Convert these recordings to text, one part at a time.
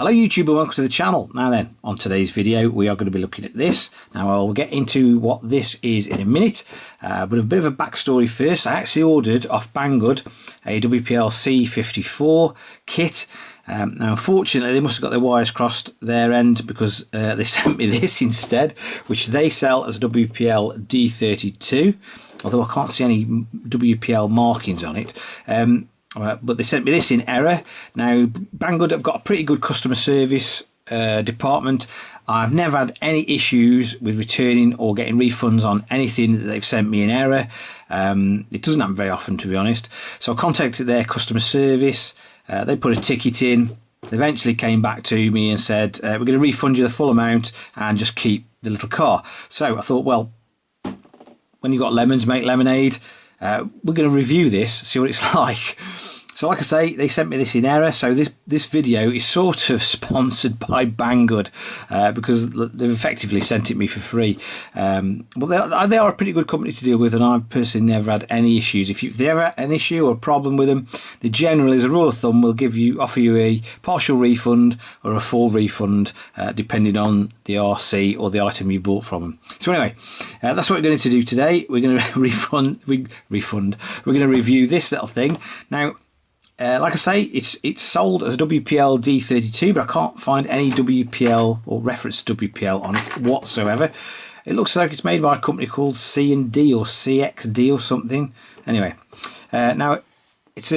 Hello YouTube and welcome to the channel. Now then, on today's video we are going to be looking at this. Now I'll get into what this is in a minute, but a bit of a backstory first. I actually ordered off Banggood a WPL C54 kit. Now unfortunately they must have got their wires crossed their end, because they sent me this instead, which they sell as WPL D32, although I can't see any WPL markings on it. But they sent me this in error. Now Banggood have got a pretty good customer service department. I've never had any issues with returning or getting refunds on anything that they've sent me in error. It doesn't happen very often, to be honest. So I contacted their customer service. They put a ticket in. They eventually came back to me and said, we're going to refund you the full amount and just keep the little car. So I thought, well, when you've got lemons, make lemonade. We're going to review this, see what it's like. So like I say, they sent me this in error, so this video is sort of sponsored by Banggood, because they've effectively sent it me for free. But they are a pretty good company to deal with, and I've personally never had any issues. If they ever have an issue or a problem with them, they generally, as a rule of thumb, will offer you a partial refund or a full refund, depending on the RC or the item you bought from them. So anyway, that's what we're going to do today. We're going to We're going to review this little thing. Now, like I say, it's sold as a WPL D32, but I can't find any WPL or reference to WPL on it whatsoever. It looks like it's made by a company called C&D or CXD or something. Anyway, now it's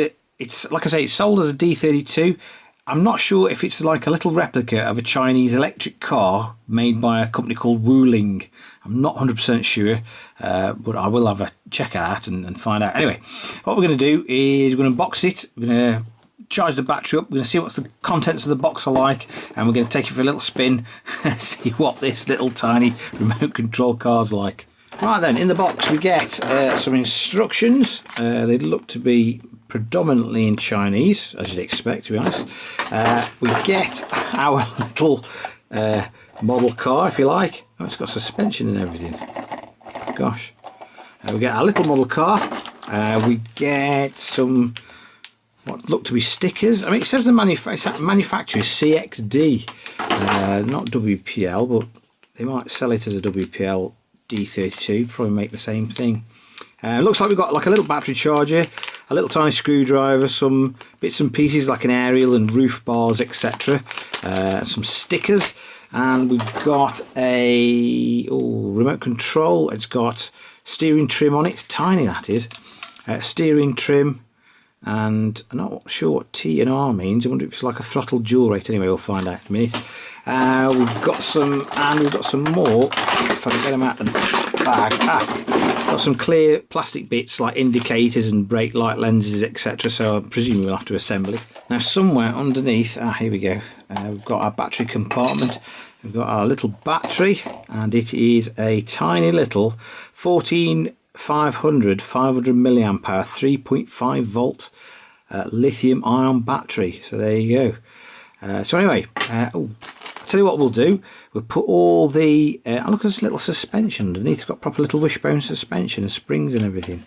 like I say, it's sold as a D32. I'm not sure if it's like a little replica of a Chinese electric car made by a company called Wuling. I'm not 100% sure, but I will have a check out and find out. Anyway, what we're going to do is we're going to box it. We're going to charge the battery up. We're going to see what the contents of the box are like, and we're going to take it for a little spin and see what this little tiny remote control car's like. Right then, in the box we get some instructions. They look to be predominantly in Chinese, as you'd expect, to be honest. We get our little model car, if you like. Oh, it's got suspension and everything. Gosh. We get our little model car. We get some what look to be stickers. I mean, it says the manufacturer is CXD, not WPL, but they might sell it as a WPL D32, probably make the same thing. Looks like we've got like a little battery charger, a little tiny screwdriver, some bits and pieces like an aerial and roof bars, etc. Some stickers, and we've got a remote control. It's got steering trim on it, tiny that is. Steering trim, and I'm not sure what T and R means. I wonder if it's like a throttle dual rate. Anyway, we'll find out in a minute. We've got some, and we've got some more. If I can get them out of the bag. Got some clear plastic bits like indicators and brake light lenses, etc. So I presume we'll have to assemble it. Now somewhere underneath, here we go. We've got our battery compartment. We've got our little battery, and it is a tiny little 14500 milliamp hour 3.5 volt lithium ion battery. So there you go. So anyway, I'll tell you what we'll do. We'll put all the look at this little suspension underneath. It's got proper little wishbone suspension and springs and everything.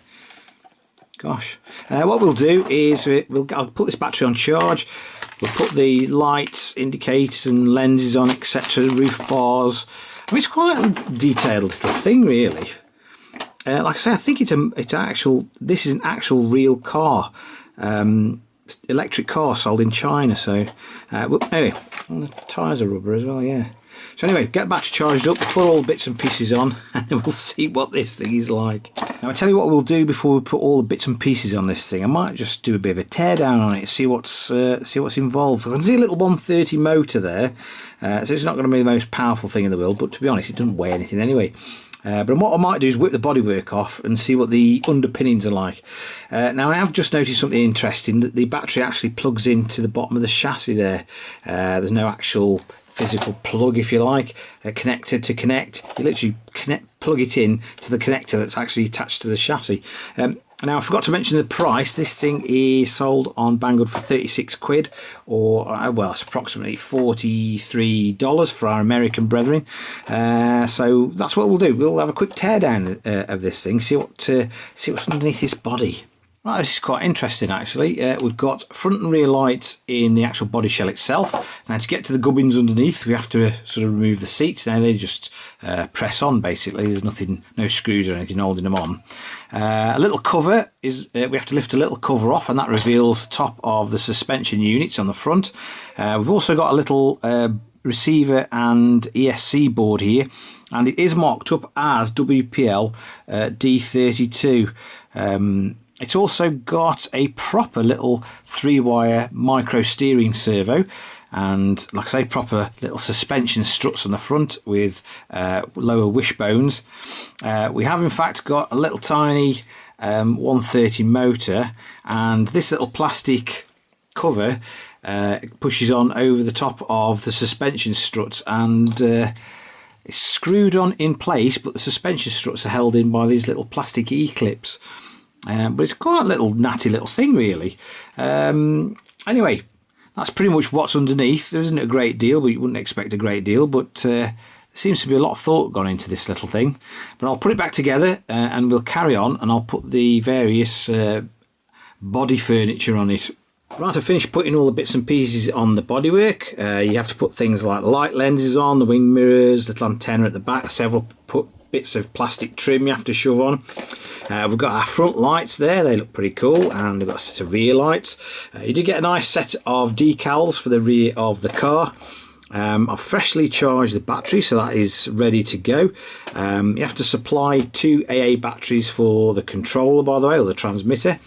Gosh. What we'll do is I'll put this battery on charge. We'll put the lights, indicators and lenses on, etc. Roof bars. I mean, it's quite a detailed little thing, really. Like I say, I think this is an actual real car. Electric car sold in China. So anyway, the tyres are rubber as well, yeah. So anyway, get the battery charged up, put all the bits and pieces on, and then we'll see what this thing is like. Now I'll tell you what we'll do before we put all the bits and pieces on this thing. I might just do a bit of a teardown on it, see what's involved. So I can see a little 130 motor there, so it's not going to be the most powerful thing in the world, but to be honest, it doesn't weigh anything anyway. But what I might do is whip the bodywork off and see what the underpinnings are like. Now I have just noticed something interesting, that the battery actually plugs into the bottom of the chassis there. There's no actual physical plug, if you like, connector to connect. You literally plug it in to the connector that's actually attached to the chassis. Now I forgot to mention the price. This thing is sold on Banggood for 36 quid, or well, it's approximately $43 for our American brethren. So that's what we'll do. We'll have a quick teardown of this thing, see what's underneath this body. Right, this is quite interesting actually. We've got front and rear lights in the actual body shell itself. Now to get to the gubbins underneath, we have to sort of remove the seats. Now they just press on basically. There's nothing, no screws or anything holding them on. A little cover is, we have to lift a little cover off, and that reveals the top of the suspension units on the front. We've also got a little receiver and ESC board here, and it is marked up as WPL D32. It's also got a proper little 3-wire micro steering servo, and like I say, proper little suspension struts on the front with lower wishbones. We have in fact got a little tiny 130 motor, and this little plastic cover pushes on over the top of the suspension struts, and it's screwed on in place, but the suspension struts are held in by these little plastic E-clips. But it's quite a little natty little thing really. Anyway, that's pretty much what's underneath. There isn't a great deal, but you wouldn't expect a great deal, but there seems to be a lot of thought gone into this little thing. But I'll put it back together and we'll carry on, and I'll put the various body furniture on it. Right, I've finished putting all the bits and pieces on the bodywork. You have to put things like the light lenses on, the wing mirrors, little antenna at the back, several bits of plastic trim you have to shove on. We've got our front lights there, they look pretty cool, and we've got a set of rear lights. You do get a nice set of decals for the rear of the car. I've freshly charged the battery, so that is ready to go. You have to supply 2 AA batteries for the controller, by the way, or the transmitter.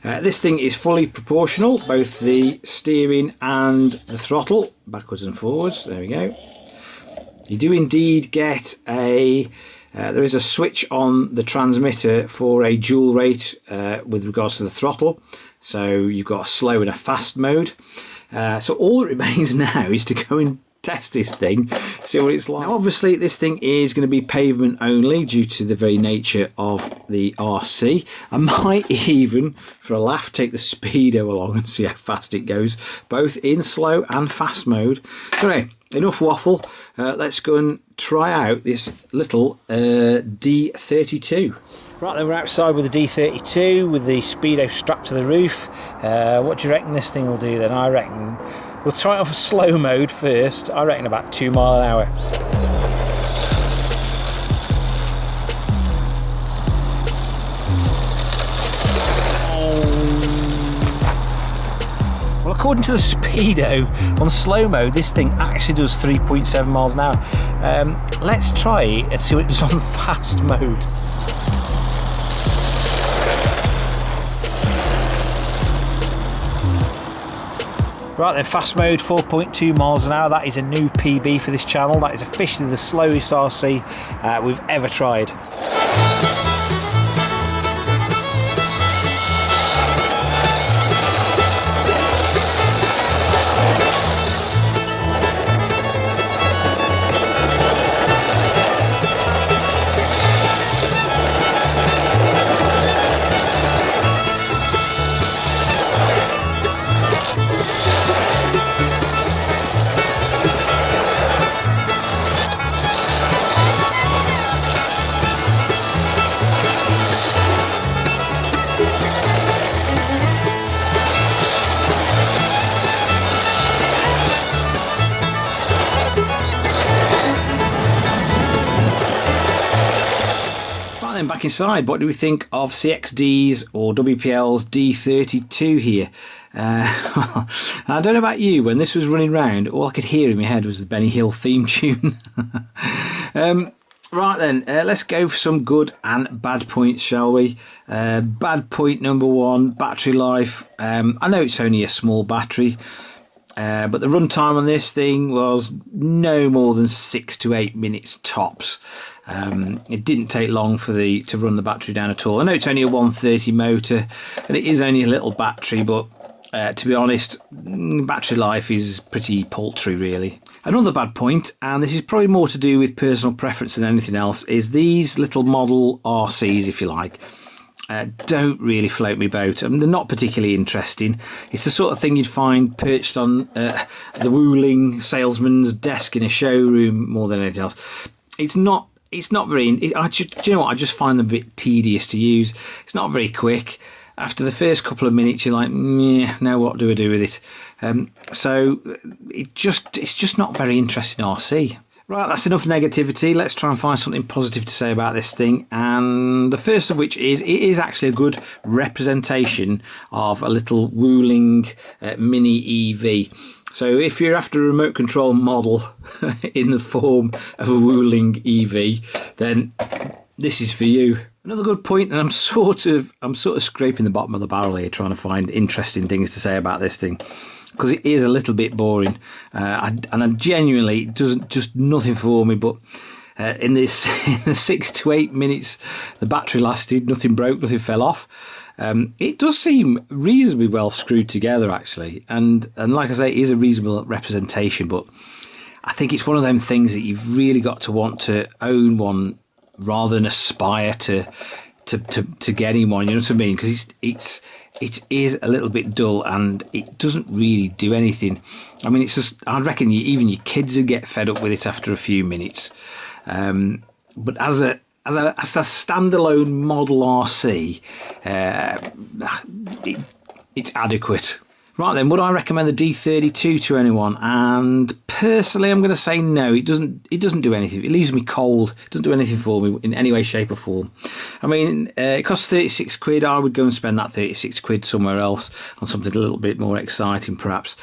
This thing is fully proportional, both the steering and the throttle, backwards and forwards. There we go. You do indeed get a there is a switch on the transmitter for a dual rate with regards to the throttle, so you've got a slow and a fast mode. So all that remains now is to go and test this thing, see what it's like. Now obviously this thing is going to be pavement only due to the very nature of the RC. I might even, for a laugh, take the speedo along and see how fast it goes, both in slow and fast mode. So anyway, enough waffle, let's go and try out this little D32. Right then, we're outside with the D32 with the speedo strapped to the roof. What do you reckon this thing will do then? I reckon we'll try it off slow mode first. I reckon about 2 miles an hour. Well, according to the speedo, on slow mode this thing actually does 3.7 miles an hour. Let's try it and see what it does on fast mode. Right then, fast mode, 4.2 miles an hour. That is a new PB for this channel. That is officially the slowest RC we've ever tried. Back inside, what do we think of CXD's or WPL's D32 here? I don't know about you, when this was running round, all I could hear in my head was the Benny Hill theme tune. Right then, let's go for some good and bad points, shall we? Bad point number 1, battery life. I know it's only a small battery, but the runtime on this thing was no more than 6 to 8 minutes tops. It didn't take long for to run the battery down at all. I know it's only a 130 motor and it is only a little battery, but to be honest, battery life is pretty paltry really. Another bad point, and this is probably more to do with personal preference than anything else, is these little model RCs, if you like, don't really float me boat. I mean, they're not particularly interesting. It's the sort of thing you'd find perched on the Wuling salesman's desk in a showroom more than anything else. It's not very. Do you know what? I just find them a bit tedious to use. It's not very quick. after the first couple of minutes you're like, yeah, now what do I do with it? So it's just not very interesting RC. Right, that's enough negativity. Let's try and find something positive to say about this thing. And the first of which is, it is actually a good representation of a little Wuling Mini EV. So if you're after a remote control model in the form of a Wuling EV, then this is for you. Another good point, and I'm sort of scraping the bottom of the barrel here, trying to find interesting things to say about this thing, because it is a little bit boring, and I genuinely, it doesn't, just nothing for me. But in the 6 to 8 minutes the battery lasted, nothing broke, nothing fell off. It does seem reasonably well screwed together actually, and like I say, it is a reasonable representation. But I think it's one of them things that you've really got to want to own one rather than aspire to getting one. You know what I mean? Because it is a little bit dull and it doesn't really do anything. I mean, it's just, I reckon even your kids would get fed up with it after a few minutes. But as a standalone model RC, it's adequate. Right then, would I recommend the D32 to anyone? And personally, I'm going to say no. It doesn't do anything. It leaves me cold. It doesn't do anything for me in any way, shape or form. I mean, it costs 36 quid. I would go and spend that 36 quid somewhere else on something a little bit more exciting, perhaps.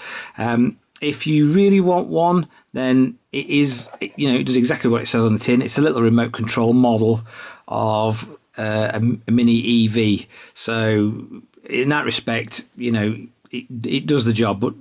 If you really want one, then it is, you know, it does exactly what it says on the tin. It's a little remote control model of a Mini EV. So in that respect, you know, it does the job, but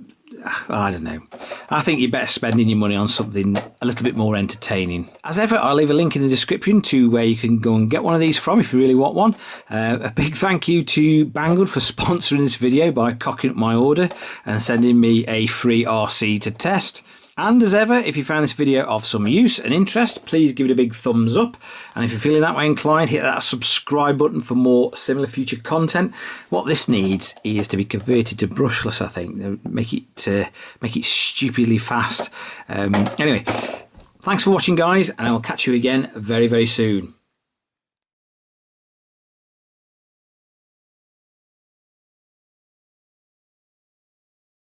I don't know. I think you're better spending your money on something a little bit more entertaining. As ever, I'll leave a link in the description to where you can go and get one of these from if you really want one. A big thank you to Banggood for sponsoring this video by cocking up my order and sending me a free RC to test. And as ever, if you found this video of some use and interest, please give it a big thumbs up. And if you're feeling that way inclined, hit that subscribe button for more similar future content. What this needs is to be converted to brushless, I think. Make it stupidly fast. Anyway, thanks for watching, guys, and I will catch you again very, very soon.